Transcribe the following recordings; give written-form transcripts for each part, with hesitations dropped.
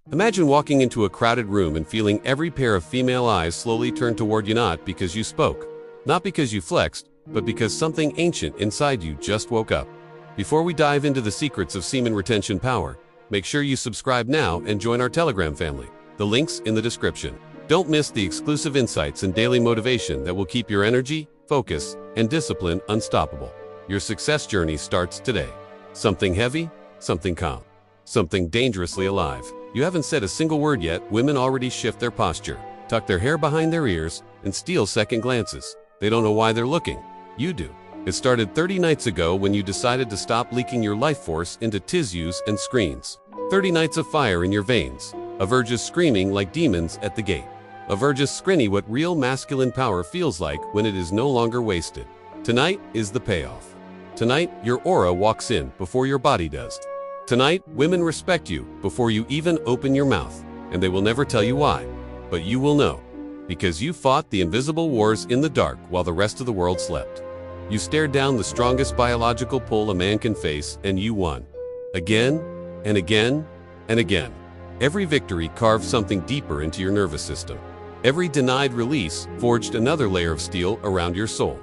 Imagine walking into a crowded room and feeling every pair of female eyes slowly turn toward you, not because you spoke, not because you flexed, but because something ancient inside you just woke up. Before we dive into the secrets of semen retention power, make sure you subscribe now and join our Telegram family. The link's in the description. Don't miss the exclusive insights and daily motivation that will keep your energy, focus, and discipline unstoppable. Your success journey starts today. Something heavy, something calm, something dangerously alive. You haven't said a single word yet, women already shift their posture, tuck their hair behind their ears, and steal second glances. They don't know why they're looking. You do. It started 30 nights ago when you decided to stop leaking your life force into tissues and screens. 30 nights of fire in your veins, of urges screaming like demons at the gate, of urges screaming what real masculine power feels like when it is no longer wasted. Tonight is the payoff. Tonight, your aura walks in before your body does. Tonight, women respect you before you even open your mouth, and they will never tell you why. But you will know, because you fought the invisible wars in the dark while the rest of the world slept. You stared down the strongest biological pull a man can face, and you won. Again, and again, and again. Every victory carved something deeper into your nervous system. Every denied release forged another layer of steel around your soul.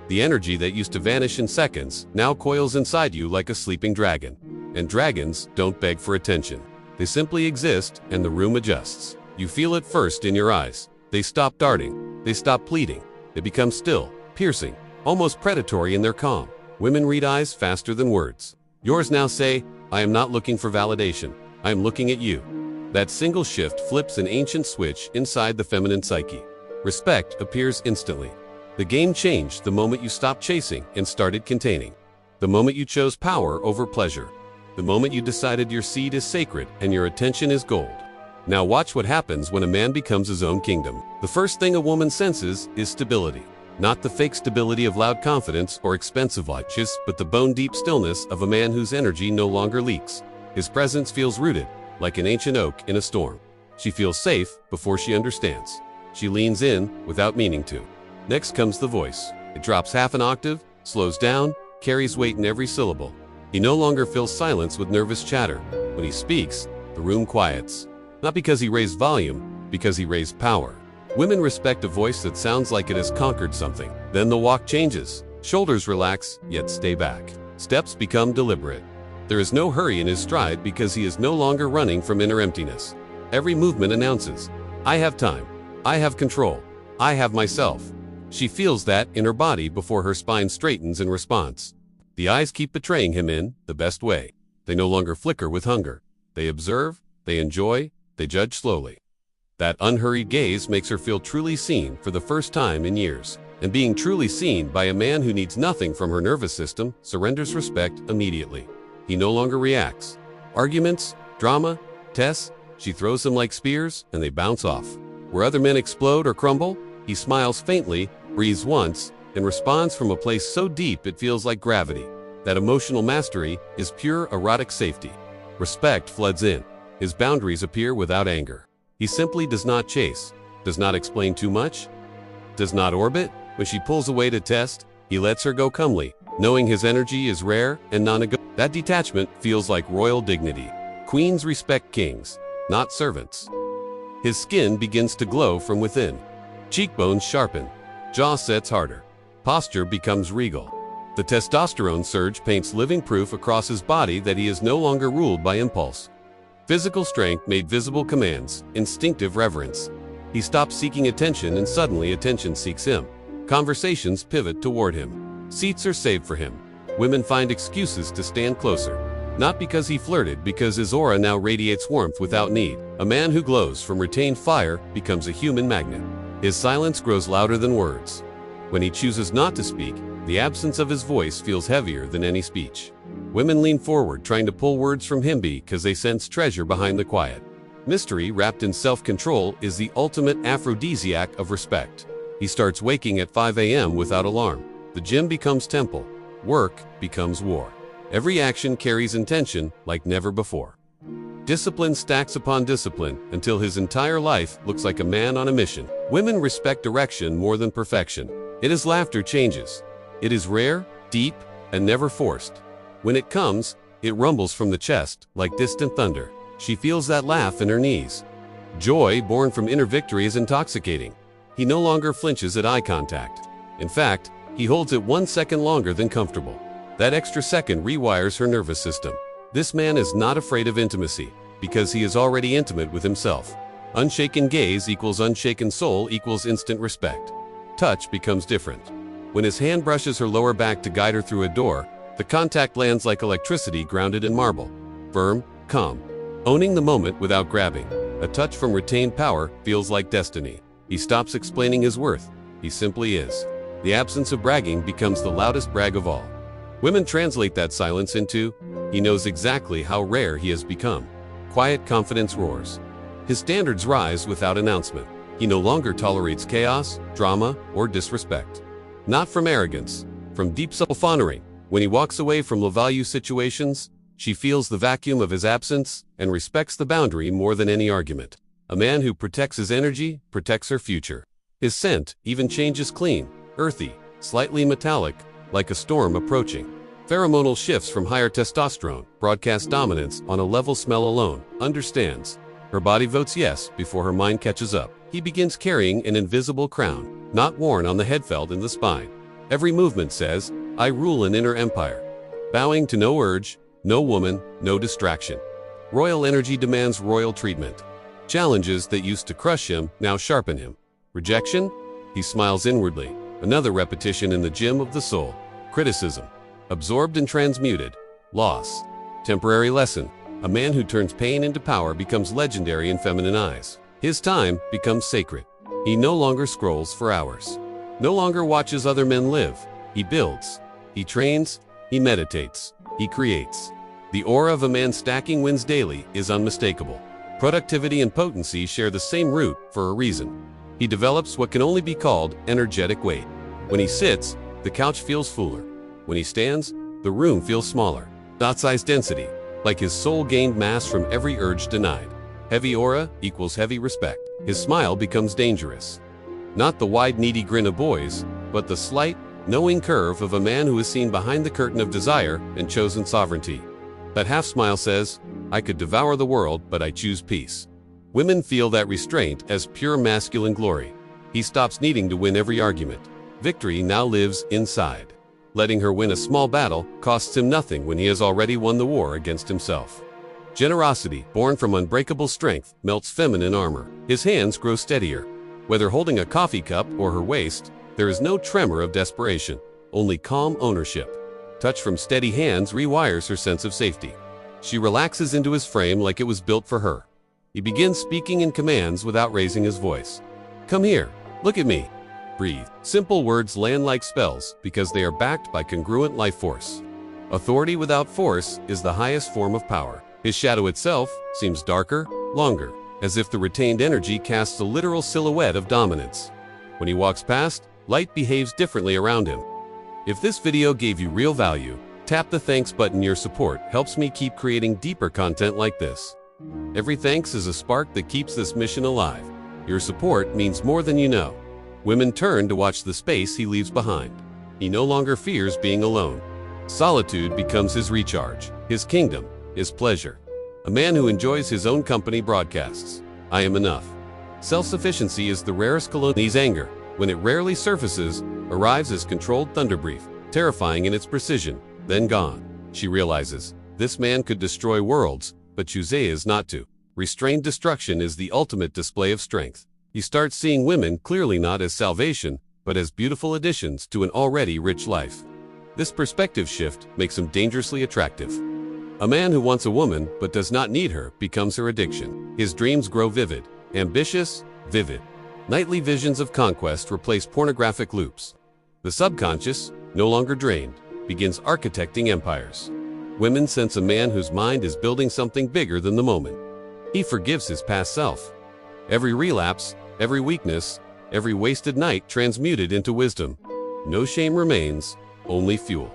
The energy that used to vanish in seconds now coils inside you like a sleeping dragon. And dragons don't beg for attention. They simply exist, and the room adjusts. You feel it first in your eyes. They stop darting. They stop pleading. They become still, piercing, almost predatory in their calm. Women read eyes faster than words. Yours now say, "I am not looking for validation. I am looking at you." That single shift flips an ancient switch inside the feminine psyche. Respect appears instantly. The game changed the moment you stopped chasing and started containing. The moment you chose power over pleasure. The moment you decided your seed is sacred and your attention is gold. Now watch what happens when a man becomes his own kingdom. The first thing a woman senses is stability. Not the fake stability of loud confidence or expensive watches, but the bone-deep stillness of a man whose energy no longer leaks. His presence feels rooted, like an ancient oak in a storm. She feels safe before she understands. She leans in without meaning to. Next comes the voice. It drops half an octave, slows down, carries weight in every syllable. He no longer fills silence with nervous chatter. When he speaks, the room quiets. Not because he raised volume, because he raised power. Women respect a voice that sounds like it has conquered something. Then the walk changes. Shoulders relax, yet stay back. Steps become deliberate. There is no hurry in his stride because he is no longer running from inner emptiness. Every movement announces, "I have time. I have control. I have myself." She feels that in her body before her spine straightens in response. The eyes keep betraying him in the best way. They no longer flicker with hunger. They observe, they enjoy, they judge slowly. That unhurried gaze makes her feel truly seen for the first time in years. And being truly seen by a man who needs nothing from her nervous system surrenders respect immediately. He no longer reacts. Arguments, drama, tests, she throws them like spears and they bounce off. Where other men explode or crumble, he smiles faintly, breathes once, and responds from a place so deep it feels like gravity. That emotional mastery is pure erotic safety. Respect floods in. His boundaries appear without anger. He simply does not chase, does not explain too much, does not orbit. When she pulls away to test, he lets her go calmly, knowing his energy is rare and non-negotiable. That detachment feels like royal dignity. Queens respect kings, not servants. His skin begins to glow from within. Cheekbones sharpen, jaw sets harder. Posture becomes regal. The testosterone surge paints living proof across his body that he is no longer ruled by impulse. Physical strength made visible commands, instinctive reverence. He stops seeking attention and suddenly attention seeks him. Conversations pivot toward him. Seats are saved for him. Women find excuses to stand closer. Not because he flirted, because his aura now radiates warmth without need. A man who glows from retained fire becomes a human magnet. His silence grows louder than words. When he chooses not to speak, the absence of his voice feels heavier than any speech. Women lean forward, trying to pull words from him because they sense treasure behind the quiet. Mystery wrapped in self-control is the ultimate aphrodisiac of respect. He starts waking at 5 a.m. without alarm. The gym becomes temple. Work becomes war. Every action carries intention like never before. Discipline stacks upon discipline until his entire life looks like a man on a mission. Women respect direction more than perfection. It is laughter changes. It is rare, deep, and never forced. When it comes, it rumbles from the chest like distant thunder. She feels that laugh in her knees. Joy born from inner victory is intoxicating. He no longer flinches at eye contact. In fact, he holds it 1 second longer than comfortable. That extra second rewires her nervous system. This man is not afraid of intimacy, because he is already intimate with himself. Unshaken gaze equals unshaken soul equals instant respect. Touch becomes different. When his hand brushes her lower back to guide her through a door, the contact lands like electricity grounded in marble. Firm, calm. Owning the moment without grabbing. A touch from retained power feels like destiny. He stops explaining his worth. He simply is. The absence of bragging becomes the loudest brag of all. Women translate that silence into, he knows exactly how rare he has become. Quiet confidence roars. His standards rise without announcement. He no longer tolerates chaos, drama, or disrespect. Not from arrogance, from deep self-honoring. When he walks away from low-value situations, she feels the vacuum of his absence and respects the boundary more than any argument. A man who protects his energy protects her future. His scent even changes clean, earthy, slightly metallic, like a storm approaching. Pheromonal shifts from higher testosterone, broadcast dominance on a level smell alone, understands. Her body votes yes before her mind catches up. He begins carrying an invisible crown, not worn on the head, felt in the spine. Every movement says, I rule an inner empire. Bowing to no urge, no woman, no distraction. Royal energy demands royal treatment. Challenges that used to crush him now sharpen him. Rejection? He smiles inwardly. Another repetition in the gym of the soul. Criticism. Absorbed and transmuted. Loss. Temporary lesson. A man who turns pain into power becomes legendary in feminine eyes. His time becomes sacred. He no longer scrolls for hours. No longer watches other men live. He builds. He trains. He meditates. He creates. The aura of a man stacking wins daily is unmistakable. Productivity and potency share the same root for a reason. He develops what can only be called energetic weight. When he sits, the couch feels fuller. When he stands, the room feels smaller. Dot-size density, like his soul gained mass from every urge denied. Heavy aura equals heavy respect. His smile becomes dangerous. Not the wide, needy grin of boys, but the slight, knowing curve of a man who has seen behind the curtain of desire and chosen sovereignty. That half smile says, I could devour the world, but I choose peace. Women feel that restraint as pure masculine glory. He stops needing to win every argument. Victory now lives inside. Letting her win a small battle costs him nothing when he has already won the war against himself. Generosity, born from unbreakable strength, melts feminine armor. His hands grow steadier. Whether holding a coffee cup or her waist, there is no tremor of desperation, only calm ownership. Touch from steady hands rewires her sense of safety. She relaxes into his frame like it was built for her. He begins speaking in commands without raising his voice. Come here, look at me. Breathe. Simple words land like spells because they are backed by congruent life force. Authority without force is the highest form of power. His shadow itself seems darker, longer, as if the retained energy casts a literal silhouette of dominance. When he walks past, light behaves differently around him. If this video gave you real value, tap the thanks button. Your support helps me keep creating deeper content like this. Every thanks is a spark that keeps this mission alive. Your support means more than you know. Women turn to watch the space he leaves behind. He no longer fears being alone. Solitude becomes his recharge, his kingdom, his pleasure. A man who enjoys his own company broadcasts, I am enough. Self-sufficiency is the rarest coloni's anger. When it rarely surfaces, arrives as controlled thunderbrief, terrifying in its precision, then gone. She realizes, this man could destroy worlds, but chooses not to. Restrained destruction is the ultimate display of strength. He starts seeing women clearly not as salvation, but as beautiful additions to an already rich life. This perspective shift makes him dangerously attractive. A man who wants a woman but does not need her becomes her addiction. His dreams grow vivid, ambitious, vivid. Nightly visions of conquest replace pornographic loops. The subconscious, no longer drained, begins architecting empires. Women sense a man whose mind is building something bigger than the moment. He forgives his past self. Every relapse, every weakness, every wasted night transmuted into wisdom. No shame remains, only fuel.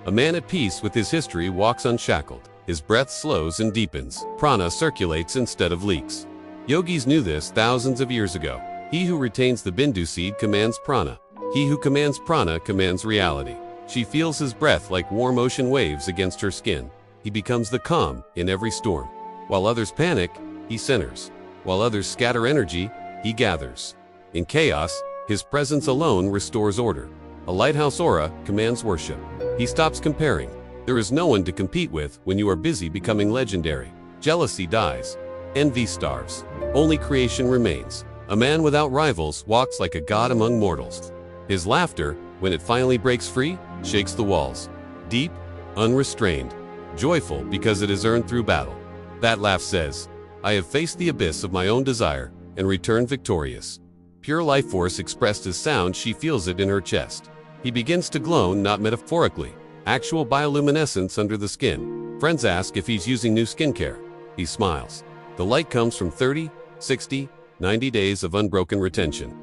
A man at peace with his history walks unshackled. His breath slows and deepens. Prana circulates instead of leaks. Yogis knew this thousands of years ago. He who retains the bindu seed commands prana. He who commands prana commands reality. She feels his breath like warm ocean waves against her skin. He becomes the calm in every storm. While others panic, he centers. While others scatter energy, he gathers. In chaos, his presence alone restores order. A lighthouse aura commands worship. He stops comparing. There is no one to compete with when you are busy becoming legendary. Jealousy dies. Envy starves. Only creation remains. A man without rivals walks like a god among mortals. His laughter, when it finally breaks free, shakes the walls. Deep, unrestrained, joyful because it is earned through battle. That laugh says, I have faced the abyss of my own desire and returned victorious. Pure life force expressed as sound, she feels it in her chest. He begins to glow, not metaphorically. Actual bioluminescence under the skin. Friends ask if he's using new skincare. He smiles. The light comes from 30, 60, 90 days of unbroken retention.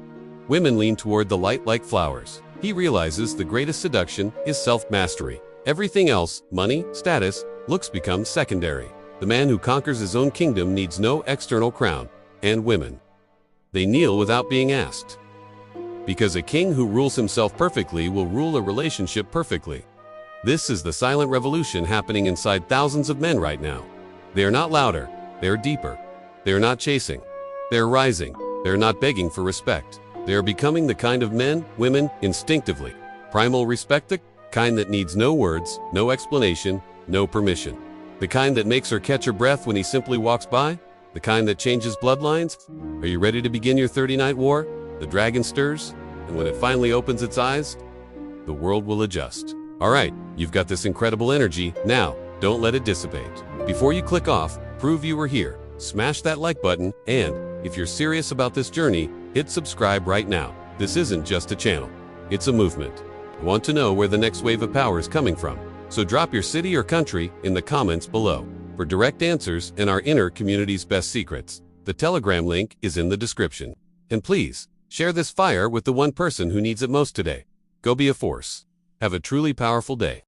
Women lean toward the light like flowers. He realizes the greatest seduction is self-mastery. Everything else, money, status, looks become secondary. The man who conquers his own kingdom needs no external crown. And women. They kneel without being asked. Because a king who rules himself perfectly will rule a relationship perfectly. This is the silent revolution happening inside thousands of men right now. They are not louder, they are deeper. They are not chasing, they are rising. They are not begging for respect. They are becoming the kind of men, women, instinctively. Primal respect, the kind that needs no words, no explanation, no permission. The kind that makes her catch her breath when he simply walks by. The kind that changes bloodlines. Are you ready to begin your 30-night war? The dragon stirs, and when it finally opens its eyes, the world will adjust. All right, you've got this incredible energy. Now, don't let it dissipate. Before you click off, prove you were here. Smash that like button, and if you're serious about this journey, hit subscribe right now. This isn't just a channel, it's a movement. I want to know where the next wave of power is coming from, so drop your city or country in the comments below. For direct answers and our inner community's best secrets, the Telegram link is in the description. And please, share this fire with the one person who needs it most today. Go be a force. Have a truly powerful day.